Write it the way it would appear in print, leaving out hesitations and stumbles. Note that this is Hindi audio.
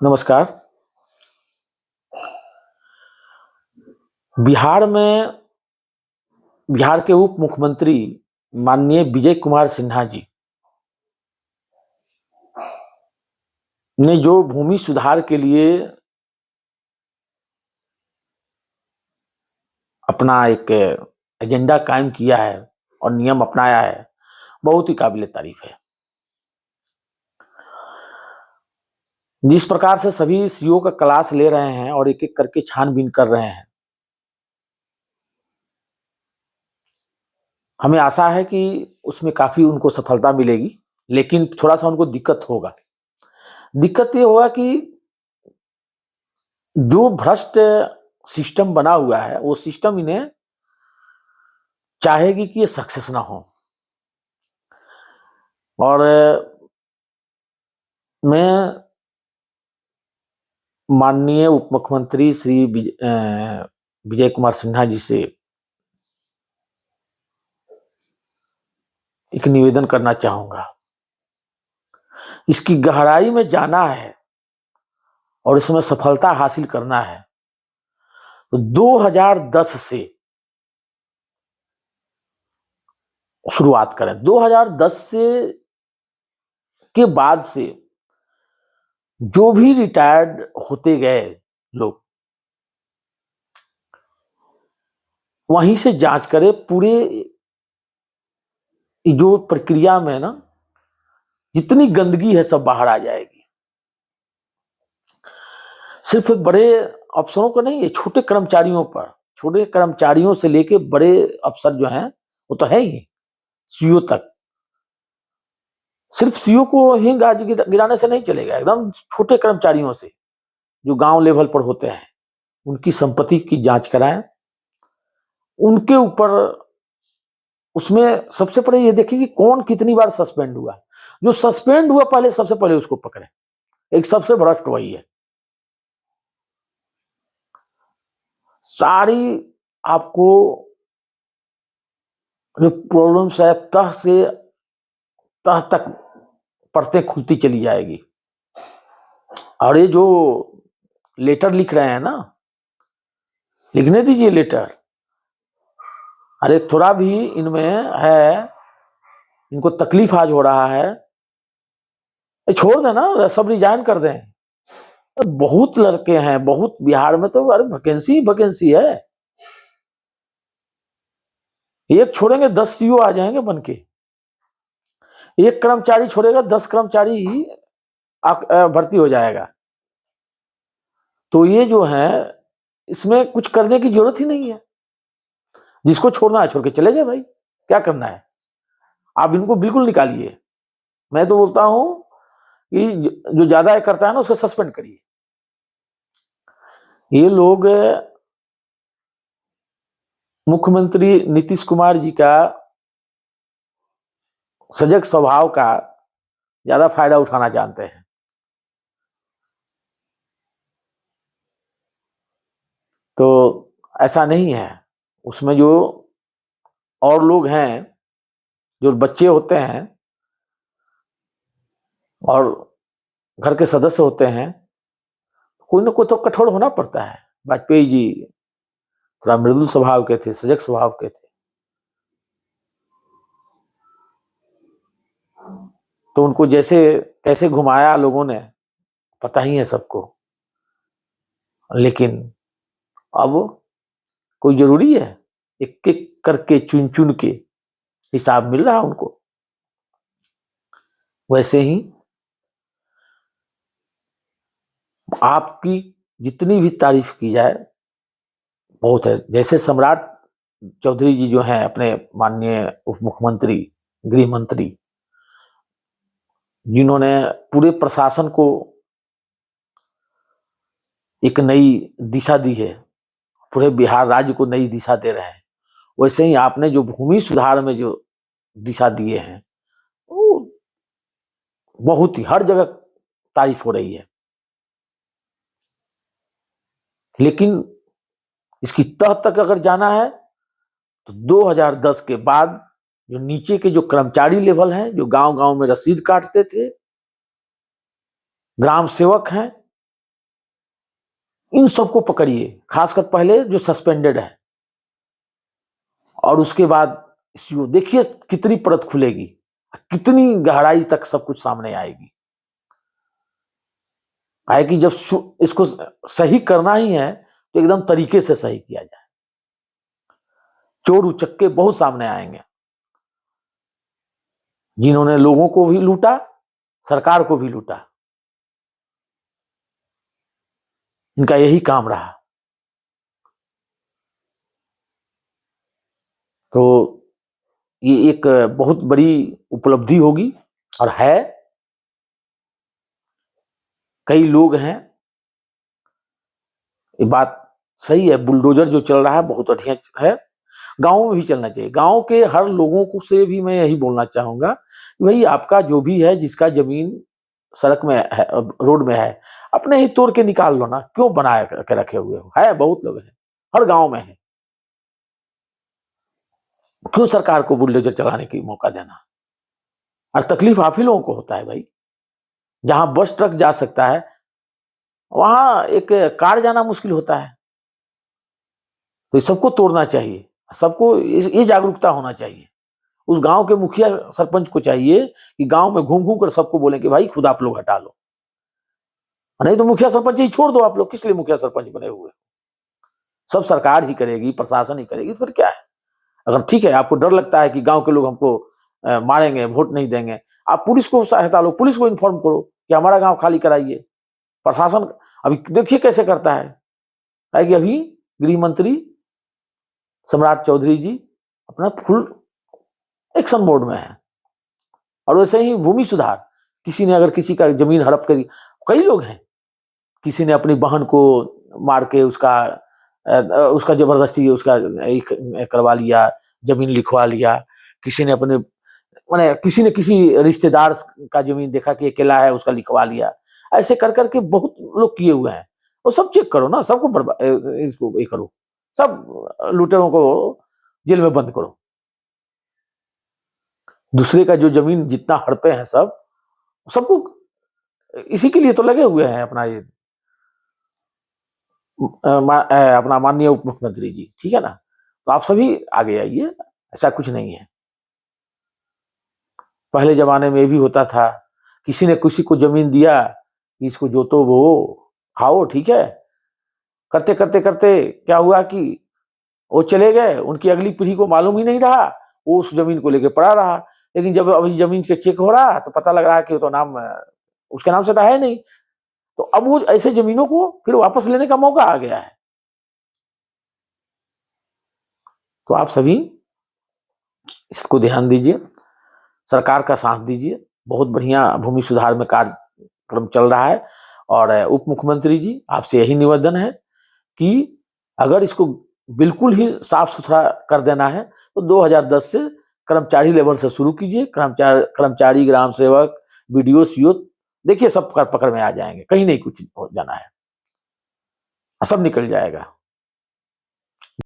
नमस्कार। बिहार में बिहार के उप मुख्यमंत्री माननीय विजय कुमार सिन्हा जी ने जो भूमि सुधार के लिए अपना एक एजेंडा कायम किया है और नियम अपनाया है, बहुत ही काबिले तारीफ है। जिस प्रकार से सभी सीओ का क्लास ले रहे हैं और एक एक करके छानबीन कर रहे हैं, हमें आशा है कि उसमें काफी उनको सफलता मिलेगी। लेकिन थोड़ा सा उनको दिक्कत होगा। दिक्कत ये होगा कि जो भ्रष्ट सिस्टम बना हुआ है वो सिस्टम इन्हें चाहेगी कि ये सक्सेस ना हो। और मैं माननीय उप मुख्यमंत्री श्री विजय कुमार सिन्हा जी से एक निवेदन करना चाहूंगा। इसकी गहराई में जाना है और इसमें सफलता हासिल करना है तो 2010 से शुरुआत करें। 2010 से के बाद से जो भी रिटायर्ड होते गए लोग, वहीं से जांच करें। पूरे जो प्रक्रिया में ना जितनी गंदगी है सब बाहर आ जाएगी। सिर्फ बड़े अफसरों को नहीं, ये छोटे कर्मचारियों पर, छोटे कर्मचारियों से लेके बड़े अफसर जो हैं वो तो है ही, सीओ तक। सिर्फ सीओ को ही गाज गिराने से नहीं चलेगा, एकदम छोटे कर्मचारियों से जो गांव लेवल पर होते हैं उनकी संपत्ति की जांच कराएं। उनके ऊपर उसमें सबसे पहले ये देखिए कि कौन कितनी बार सस्पेंड हुआ। जो सस्पेंड हुआ पहले सबसे पहले उसको पकड़े। एक सबसे भ्रष्ट वही है। सारी आपको जो प्रॉब्लम्स है तह से तह तक परतें खुलती चली जाएगी। और ये जो लेटर लिख रहे हैं ना, लिखने दीजिए लेटर। अरे थोड़ा भी इनमें है, इनको तकलीफ आज हो रहा है, छोड़ देना, सब रिजाइन कर दें। बहुत लड़के हैं, बहुत बिहार में तो अरे वैकेंसी है। एक छोड़ेंगे 10 सीओ आ जाएंगे बनके। एक कर्मचारी छोड़ेगा 10 कर्मचारी भर्ती हो जाएगा। तो ये जो है इसमें कुछ करने की जरूरत ही नहीं है। जिसको छोड़ना है छोड़ के चले जाए भाई, क्या करना है। आप इनको बिल्कुल निकालिए। मैं तो बोलता हूं कि जो ज्यादा करता है ना उसको सस्पेंड करिए। ये लोग मुख्यमंत्री नीतीश कुमार जी का सजग स्वभाव का ज्यादा फायदा उठाना जानते हैं। तो ऐसा नहीं है। उसमें जो और लोग हैं, जो बच्चे होते हैं और घर के सदस्य होते हैं, कोई ना कोई तो कठोर होना पड़ता है। वाजपेयी जी थोड़ा मृदुल स्वभाव के थे, सजग स्वभाव के थे, तो उनको जैसे कैसे घुमाया लोगों ने पता ही है सबको। लेकिन अब कोई जरूरी है? एक एक करके चुन चुन के हिसाब मिल रहा है उनको। वैसे ही आपकी जितनी भी तारीफ की जाए बहुत है। जैसे सम्राट चौधरी जी जो हैं अपने माननीय उप मुख्यमंत्री, गृह मंत्री, जिन्होंने पूरे प्रशासन को एक नई दिशा दी है, पूरे बिहार राज्य को नई दिशा दे रहे हैं, वैसे ही आपने जो भूमि सुधार में जो दिशा दिए हैं वो बहुत ही हर जगह तारीफ हो रही है। लेकिन इसकी तह तक अगर जाना है तो 2010 के बाद जो नीचे के जो कर्मचारी लेवल हैं, जो गांव गांव में रसीद काटते थे, ग्राम सेवक हैं, इन सबको पकड़िए, खासकर पहले जो सस्पेंडेड है, और उसके बाद देखिए कितनी परत खुलेगी, कितनी गहराई तक सब कुछ सामने आएगी। है कि जब इसको सही करना ही है तो एकदम तरीके से सही किया जाए। चोर उचक्के बहुत सामने आएंगे, जिन्होंने लोगों को भी लूटा, सरकार को भी लूटा। इनका यही काम रहा। तो ये एक बहुत बड़ी उपलब्धि होगी, और है। कई लोग हैं, ये बात सही है, बुलडोजर जो चल रहा है बहुत अच्छा है, गांव में भी चलना चाहिए। गांव के हर लोगों को से भी मैं यही बोलना चाहूंगा कि भाई आपका जो भी है, जिसका जमीन सड़क में है, रोड में है, अपने ही तोड़ के निकाल लो ना, क्यों बना के रखे हुए हो? है बहुत लोग हैं, हर गांव में है। क्यों सरकार को बुलडोजर चलाने की मौका देना? और तकलीफ आप ही लोगों को होता है भाई। जहां बस ट्रक जा सकता है वहां एक कार जाना मुश्किल होता है। तो सबको तोड़ना चाहिए, सबको ये जागरूकता होना चाहिए। उस गांव के मुखिया सरपंच को चाहिए कि गांव में घूम घूम कर सबको बोले कि भाई खुद आप लोग हटा लो, नहीं तो मुखिया सरपंच ही छोड़ दो। आप लोग किस लिए मुखिया सरपंच बने हुए? सब सरकार ही करेगी, प्रशासन ही करेगी, फिर क्या है? अगर ठीक है आपको डर लगता है कि गांव के लोग हमको मारेंगे, वोट नहीं देंगे, आप पुलिस को सहायता लो, पुलिस को इन्फॉर्म करो कि हमारा गांव खाली कराइए। प्रशासन अभी देखिए कैसे करता है कि अभी गृह मंत्री सम्राट चौधरी जी अपना फुल एक्शन मोड में है। और वैसे ही भूमि सुधार, किसी ने अगर किसी का जमीन हड़प कर, कई लोग हैं, किसी ने अपनी बहन को मार के उसका जबरदस्ती उसका करवा लिया, जमीन लिखवा लिया। किसी ने अपने मैंने किसी ने किसी रिश्तेदार का जमीन देखा कि अकेला है, उसका लिखवा लिया। ऐसे कर करके बहुत लोग किए हुए हैं। वो सब चेक करो ना, सबको इसको ये करो, सब लुटेरों को जेल में बंद करो। दूसरे का जो जमीन जितना हड़पे हैं सबको इसी के लिए तो लगे हुए हैं अपना ये अपना माननीय उप मुख्यमंत्री जी, ठीक है ना। तो आप सभी आगे आइए, ऐसा कुछ नहीं है। पहले जमाने में भी होता था, किसी ने किसी को जमीन दिया, इसको जोतो वो खाओ, ठीक है। करते करते करते क्या हुआ कि वो चले गए, उनकी अगली पीढ़ी को मालूम ही नहीं रहा, वो उस जमीन को लेके पड़ा रहा। लेकिन जब अभी जमीन के चेक हो रहा तो पता लग रहा है कि तो नाम उसके नाम से तो है नहीं। तो अब वो ऐसे जमीनों को फिर वापस लेने का मौका आ गया है। तो आप सभी इसको ध्यान दीजिए, सरकार का साथ दीजिए। बहुत बढ़िया भूमि सुधार में कार्यक्रम चल रहा है। और उप मुख्यमंत्री जी आपसे यही निवेदन है कि अगर इसको बिल्कुल ही साफ सुथरा कर देना है तो 2010 से कर्मचारी लेवल से शुरू कीजिए। कर्मचारी, ग्राम सेवक, बीडीओ, सीओ, देखिए सब पकड़ में आ जाएंगे, कहीं नहीं कुछ हो जाना है, सब निकल जाएगा।